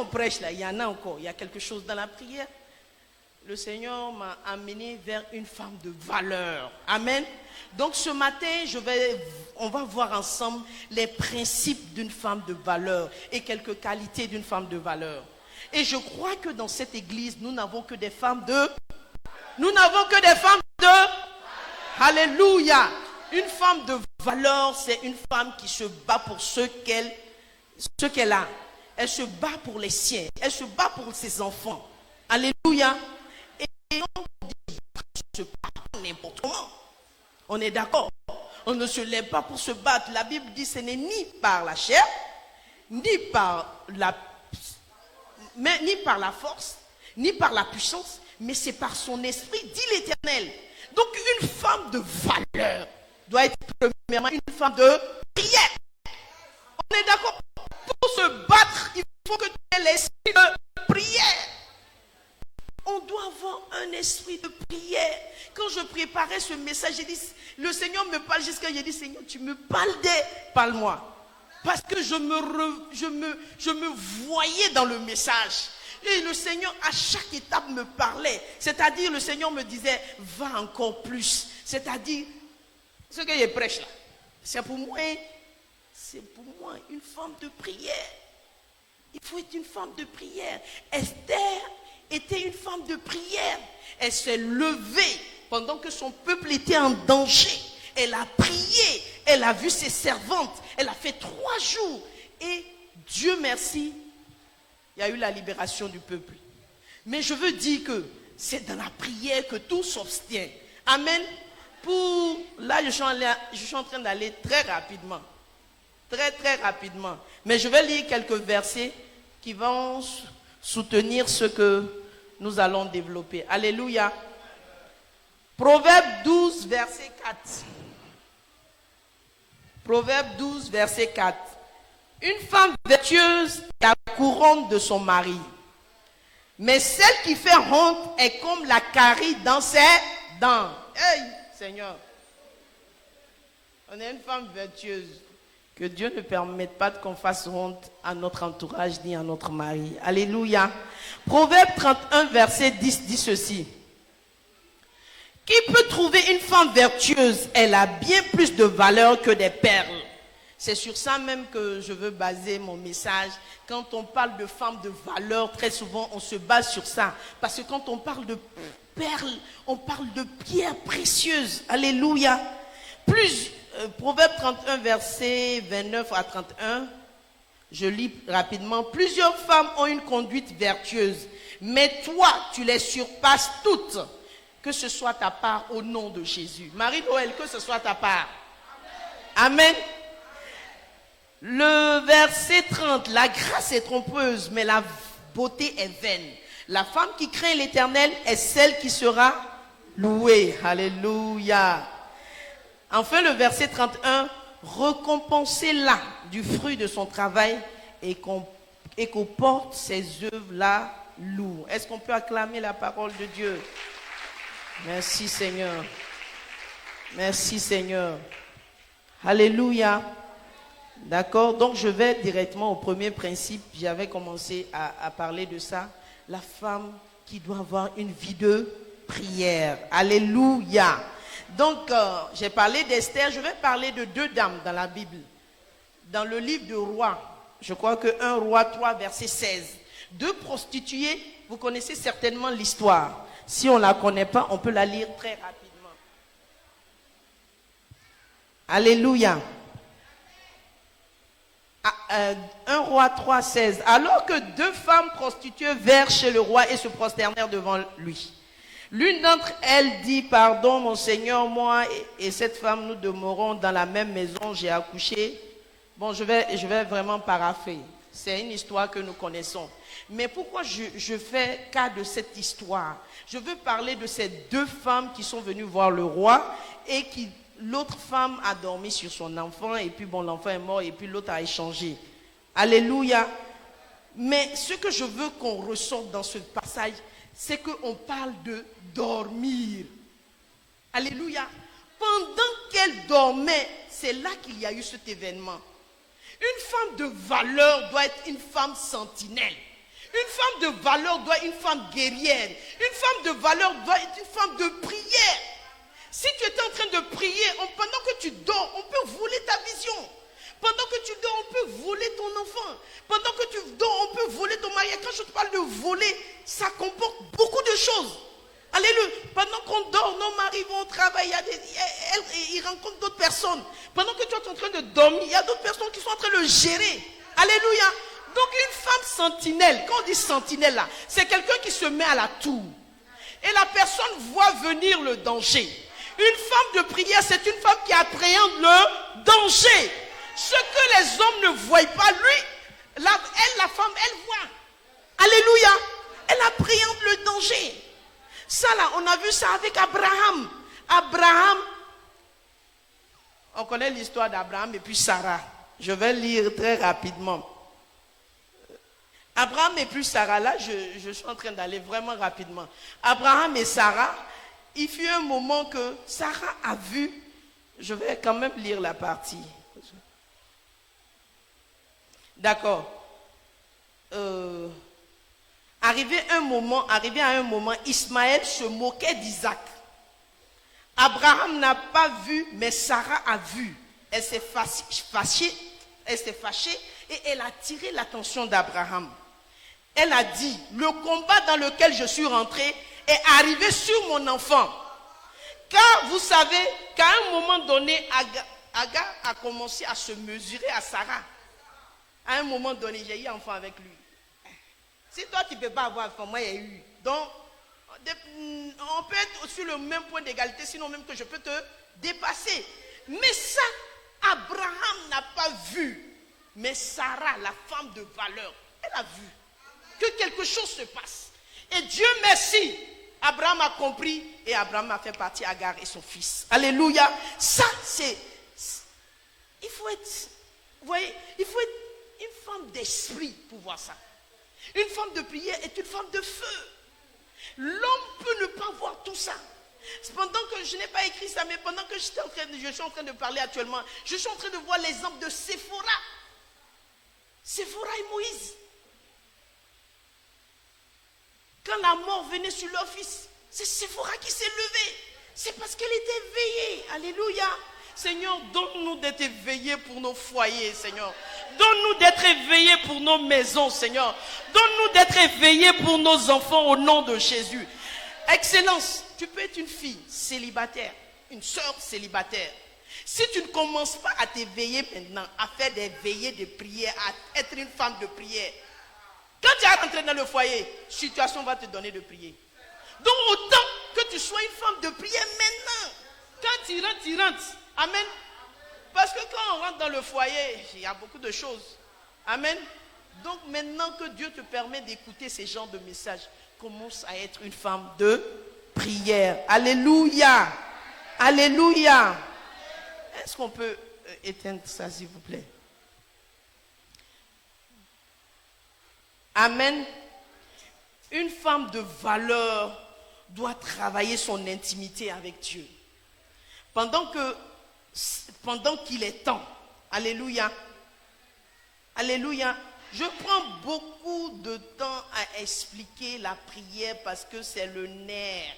on prêche là, il y en a encore, il y a quelque chose dans la prière. Le Seigneur m'a amené vers une femme de valeur. Amen. Donc ce matin, on va voir ensemble les principes d'une femme de valeur et quelques qualités d'une femme de valeur. Et je crois que dans cette église, nous n'avons que des femmes de... Alléluia. Une femme de valeur, c'est une femme qui se bat pour ce qu'elle a. Elle se bat pour les siens. Elle se bat pour ses enfants. Alléluia. Et on dit, se bat n'importe comment. On est d'accord. On ne se lève pas pour se battre. La Bible dit, ce n'est ni par la chair, ni par la force, ni par la puissance, mais c'est par son esprit, dit l'Éternel. Donc une femme de valeur doit être premièrement une femme de prière. On est d'accord? Pour se battre, il faut que tu aies l'esprit de prière. On doit avoir un esprit de prière. Quand je préparais ce message, j'ai dit, le Seigneur me parle jusqu'à, j'ai dit, Seigneur, tu me parle-moi. Parce que je me voyais dans le message. Et le Seigneur, à chaque étape, me parlait. C'est-à-dire, le Seigneur me disait, va encore plus. C'est-à-dire, ce que je prêche là, c'est pour moi une femme de prière. Il faut être une femme de prière. Esther était une femme de prière. Elle s'est levée pendant que son peuple était en danger. Elle a prié. Elle a vu ses servantes. Elle a fait 3 jours. Et Dieu merci, il y a eu la libération du peuple. Mais je veux dire que c'est dans la prière que tout s'obtient. Amen. Là, je suis en train d'aller très rapidement. Très rapidement. Mais je vais lire quelques versets qui vont soutenir ce que nous allons développer. Alléluia. Proverbe 12, verset 4. Proverbe 12, verset 4. Une femme vertueuse est la couronne de son mari. Mais celle qui fait honte est comme la carie dans ses dents. Hey, Seigneur. On est une femme vertueuse. Que Dieu ne permette pas qu'on fasse honte à notre entourage ni à notre mari. Alléluia. Proverbe 31, verset 10 dit ceci. Qui peut trouver une femme vertueuse? Elle a bien plus de valeur que des perles. C'est sur ça même que je veux baser mon message. Quand on parle de femmes de valeur, très souvent on se base sur ça. Parce que quand on parle de perles, on parle de pierres précieuses. Alléluia. Proverbe 31, verset 29 à 31. Je lis rapidement. Plusieurs femmes ont une conduite vertueuse, mais toi, tu les surpasses toutes. Que ce soit ta part au nom de Jésus. Marie-Noël, que ce soit ta part. Amen. Le verset 30. La grâce est trompeuse, mais la beauté est vaine. La femme qui craint l'Éternel est celle qui sera louée. Alléluia. Enfin, le verset 31. Récompensez-la du fruit de son travail et qu'on porte ses œuvres là lourd. Est-ce qu'on peut acclamer la parole de Dieu? Merci Seigneur. Merci Seigneur. Alléluia. D'accord. Donc je vais directement au premier principe. J'avais commencé à parler de ça. La femme qui doit avoir une vie de prière. Alléluia. Donc j'ai parlé d'Esther. Je vais parler de 2 dames dans la Bible. Dans le livre de Rois. Je crois que 1 Roi 3 verset 16. 2 prostituées. Vous connaissez certainement l'histoire. Si on ne la connaît pas, on peut la lire très rapidement. Alléluia. 1 Roi 3, 16. Alors que 2 femmes prostituées vinrent chez le roi et se prosternèrent devant lui. L'une d'entre elles dit, pardon mon Seigneur, moi et cette femme, nous demeurons dans la même maison, j'ai accouché. Bon, je vais vraiment paraphrer. C'est une histoire que nous connaissons. Mais pourquoi je fais cas de cette histoire? Je veux parler de ces 2 femmes qui sont venues voir le roi et l'autre femme a dormi sur son enfant et puis bon, l'enfant est mort et puis l'autre a échangé. Alléluia. Mais ce que je veux qu'on ressorte dans ce passage, c'est qu'on parle de dormir. Alléluia. Pendant qu'elle dormait, c'est là qu'il y a eu cet événement. Une femme de valeur doit être une femme sentinelle. Une femme de valeur doit être une femme guerrière. Une femme de valeur doit être une femme de prière. Si tu étais en train de prier, pendant que tu dors, on peut voler ta vision. Pendant que tu dors, on peut voler ton enfant. Pendant que tu dors, on peut voler ton mari. Quand je te parle de voler, ça comporte beaucoup de choses. Alléluia. Pendant qu'on dort, nos maris vont au travail. Ils rencontrent d'autres personnes. Pendant que tu es en train de dormir, il y a d'autres personnes qui sont en train de gérer. Alléluia. Donc une femme sentinelle, quand on dit sentinelle là, c'est quelqu'un qui se met à la tour. Et la personne voit venir le danger. Une femme de prière, c'est une femme qui appréhende le danger. Ce que les hommes ne voient pas, lui, la femme, elle voit. Alléluia. Elle appréhende le danger. Ça là, on a vu ça avec Abraham. Abraham, on connaît l'histoire d'Abraham et puis Sarah. Je vais lire très rapidement. Abraham et puis Sarah, là, je suis en train d'aller vraiment rapidement. Abraham et Sarah, il fut un moment que Sarah a vu, je vais quand même lire la partie. D'accord. Arrivé à un moment, Ismaël se moquait d'Isaac. Abraham n'a pas vu, mais Sarah a vu. Elle s'est fâchée et elle a attiré l'attention d'Abraham. Elle a dit, le combat dans lequel je suis rentré est arrivé sur mon enfant. Car vous savez qu'à un moment donné, Agar a commencé à se mesurer à Sarah. À un moment donné, j'ai eu un enfant avec lui. Si toi tu ne peux pas avoir enfant, moi j'ai eu. Donc, on peut être sur le même point d'égalité, sinon même que je peux te dépasser. Mais ça, Abraham n'a pas vu. Mais Sarah, la femme de valeur, elle a vu que quelque chose se passe. Et Dieu merci, Abraham a compris et Abraham a fait partie Agar et son fils. Alléluia. Ça, c'est... Il faut être... Vous voyez, il faut être une femme d'esprit pour voir ça. Une femme de prière est une femme de feu. L'homme peut ne pas voir tout ça. Pendant que je n'ai pas écrit ça, mais pendant que je suis en train de parler actuellement, je suis en train de voir l'exemple de Séphora. Séphora et Moïse. Quand la mort venait sur leur fils, c'est Séphora qui s'est levée. C'est parce qu'elle était éveillée. Alléluia. Seigneur, donne-nous d'être éveillés pour nos foyers, Seigneur. Donne-nous d'être éveillés pour nos maisons, Seigneur. Donne-nous d'être éveillés pour nos enfants au nom de Jésus. Excellence, tu peux être une fille célibataire, une sœur célibataire. Si tu ne commences pas à t'éveiller maintenant, à faire des veillées de prière, à être une femme de prière, quand tu es rentré dans le foyer, la situation va te donner de prier. Donc autant que tu sois une femme de prière maintenant. Quand tu rentres. Amen. Parce que quand on rentre dans le foyer, il y a beaucoup de choses. Amen. Donc maintenant que Dieu te permet d'écouter ces genres de messages, commence à être une femme de prière. Alléluia. Alléluia. Est-ce qu'on peut éteindre ça, s'il vous plaît? Amen. Une femme de valeur doit travailler son intimité avec Dieu. Pendant qu'il est temps. Alléluia. Alléluia. Je prends beaucoup de temps à expliquer la prière parce que c'est le nerf.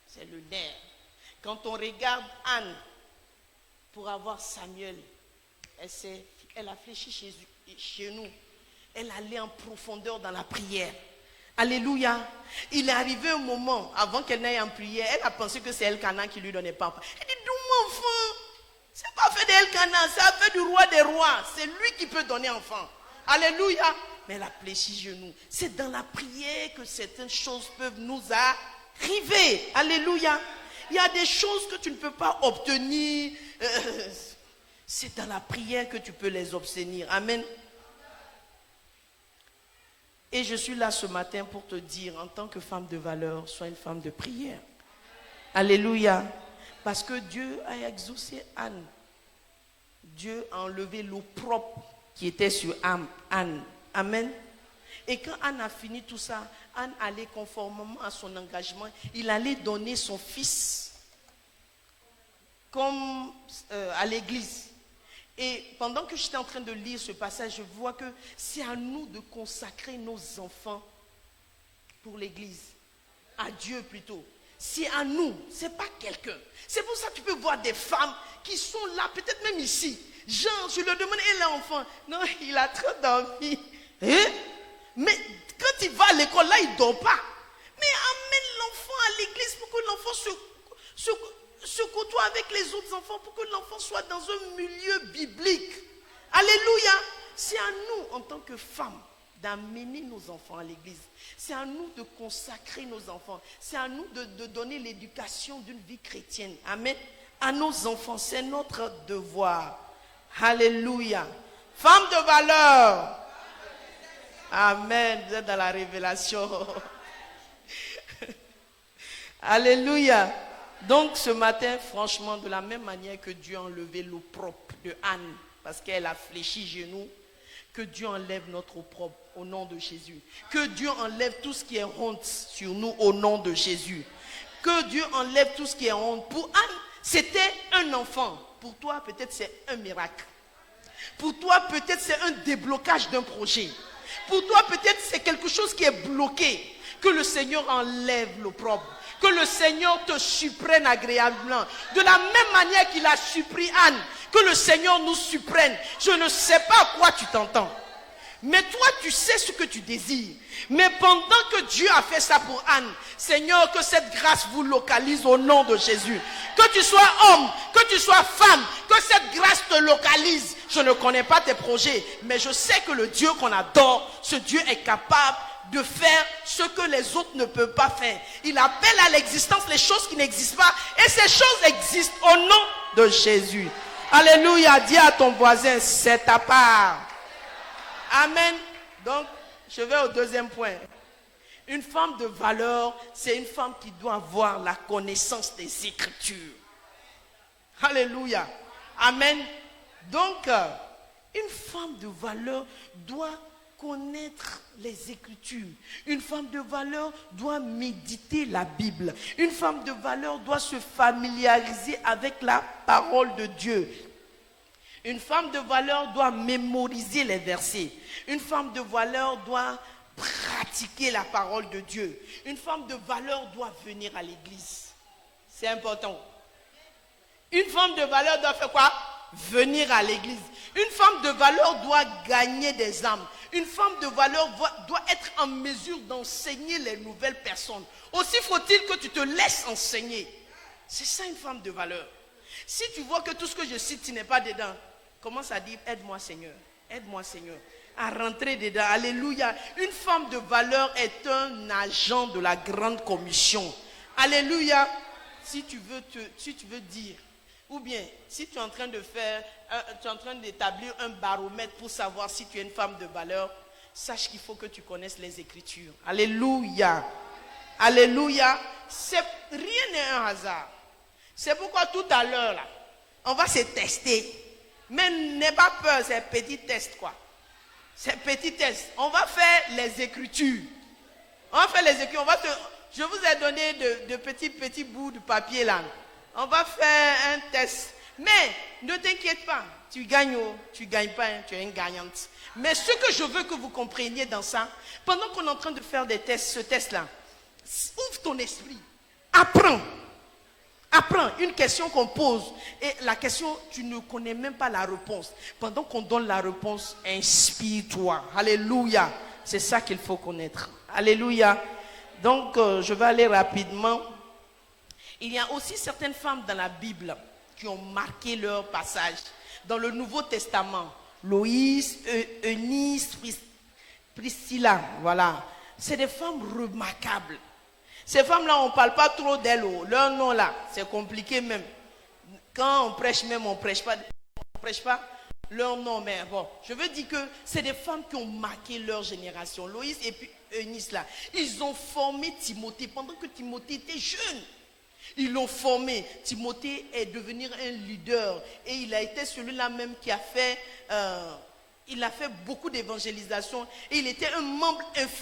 C'est le nerf. Quand on regarde Anne pour avoir Samuel, elle a fléchi chez nous. Elle allait en profondeur dans la prière. Alléluia. Il est arrivé un moment, avant qu'elle n'aille en prière, elle a pensé que c'est Elkana qui lui donnait pas. Elle dit, donne-moi enfant. C'est pas fait d'Elkana, c'est fait du roi des rois. C'est lui qui peut donner enfant. Alléluia. Mais elle a fléchi genoux. C'est dans la prière que certaines choses peuvent nous arriver. Alléluia. Il y a des choses que tu ne peux pas obtenir. C'est dans la prière que tu peux les obtenir. Amen. Et je suis là ce matin pour te dire, en tant que femme de valeur, sois une femme de prière. Alléluia. Parce que Dieu a exaucé Anne. Dieu a enlevé l'opprobre qui était sur Anne. Amen. Et quand Anne a fini tout ça, Anne allait conformément à son engagement. Il allait donner son fils comme à l'église. Et pendant que j'étais en train de lire ce passage, je vois que c'est à nous de consacrer nos enfants pour l'église. À Dieu plutôt. C'est à nous, c'est pas quelqu'un. C'est pour ça que tu peux voir des femmes qui sont là, peut-être même ici. Genre, je leur demande, et l'enfant? Non, il a trop dormi. Hein? Mais quand il va à l'école, là, il ne dort pas. Mais amène l'enfant à l'église pour que l'enfant se côtoie avec les autres enfants, pour que l'enfant soit dans un milieu biblique. Alléluia. C'est à nous, en tant que femmes, d'amener nos enfants à l'église. C'est à nous de consacrer nos enfants. C'est à nous de donner l'éducation d'une vie chrétienne. Amen. À nos enfants, c'est notre devoir. Alléluia. Femme de valeur. Amen. Vous êtes dans la révélation. Alléluia. Donc ce matin, franchement, de la même manière que Dieu a enlevé l'opprobre de Anne, parce qu'elle a fléchi genoux, que Dieu enlève notre opprobre au nom de Jésus. Que Dieu enlève tout ce qui est honte sur nous au nom de Jésus. Que Dieu enlève tout ce qui est honte. Pour Anne, c'était un enfant. Pour toi, peut-être c'est un miracle. Pour toi, peut-être c'est un déblocage d'un projet. Pour toi, peut-être c'est quelque chose qui est bloqué. Que le Seigneur enlève l'opprobre. Que le Seigneur te supprenne agréablement. De la même manière qu'il a suppris Anne. Que le Seigneur nous supprenne. Je ne sais pas à quoi tu t'entends. Mais toi, tu sais ce que tu désires. Mais pendant que Dieu a fait ça pour Anne, Seigneur, que cette grâce vous localise au nom de Jésus. Que tu sois homme, que tu sois femme, que cette grâce te localise. Je ne connais pas tes projets, mais je sais que le Dieu qu'on adore, ce Dieu est capable de faire ce que les autres ne peuvent pas faire. Il appelle à l'existence les choses qui n'existent pas. Et ces choses existent au nom de Jésus. Alléluia. Dis à ton voisin, c'est ta part. Amen. Donc, je vais au deuxième point. Une femme de valeur, c'est une femme qui doit avoir la connaissance des Écritures. Alléluia. Amen. Donc, une femme de valeur doit connaître les Écritures. Une femme de valeur doit méditer la Bible. Une femme de valeur doit se familiariser avec la parole de Dieu. Une femme de valeur doit mémoriser les versets. Une femme de valeur doit pratiquer la parole de Dieu. Une femme de valeur doit venir à l'église. C'est important. Une femme de valeur doit faire quoi? Venir à l'église. Une femme de valeur doit gagner des âmes. Une femme de valeur doit être en mesure d'enseigner les nouvelles personnes. Aussi faut-il que tu te laisses enseigner. C'est ça une femme de valeur. Si tu vois que tout ce que je cite, tu n'es pas dedans, commence à dire, aide-moi Seigneur, aide-moi Seigneur, à rentrer dedans. Alléluia. Une femme de valeur est un agent de la grande commission. Alléluia. Si tu veux dire, ou bien si tu es en train de tu es en train d'établir un baromètre pour savoir si tu es une femme de valeur, sache qu'il faut que tu connaisses les Écritures. Alléluia. Alléluia. Rien n'est un hasard. C'est pourquoi tout à l'heure, là, on va se tester. Mais n'aie pas peur, c'est un petit test, quoi. C'est un petit test. On va faire les Écritures. On va faire les Écritures. Je vous ai donné de petits bouts de papier, là. On va faire un test. Mais ne t'inquiète pas. Tu gagnes ou tu ne gagnes pas, hein, tu es une gagnante. Mais ce que je veux que vous compreniez dans ça, pendant qu'on est en train de faire des tests, ce test-là, ouvre ton esprit. Apprends. Apprends une question qu'on pose et la question, tu ne connais même pas la réponse. Pendant qu'on donne la réponse, inspire-toi. Alléluia. C'est ça qu'il faut connaître. Alléluia. Donc, je vais aller rapidement. Il y a aussi certaines femmes dans la Bible qui ont marqué leur passage. Dans le Nouveau Testament, Loïs, Eunice, Priscilla, voilà. C'est des femmes remarquables. Ces femmes-là, on ne parle pas trop d'elles. Leur nom là, c'est compliqué même. Quand on prêche même, on ne prêche pas leur nom. Mais bon, je veux dire que c'est des femmes qui ont marqué leur génération. Loïs et puis Eunice là, ils ont formé Timothée pendant que Timothée était jeune. Ils l'ont formé. Timothée est devenu un leader. Et il a été celui-là même qui a fait... il a fait beaucoup d'évangélisation. Et il était un membre influent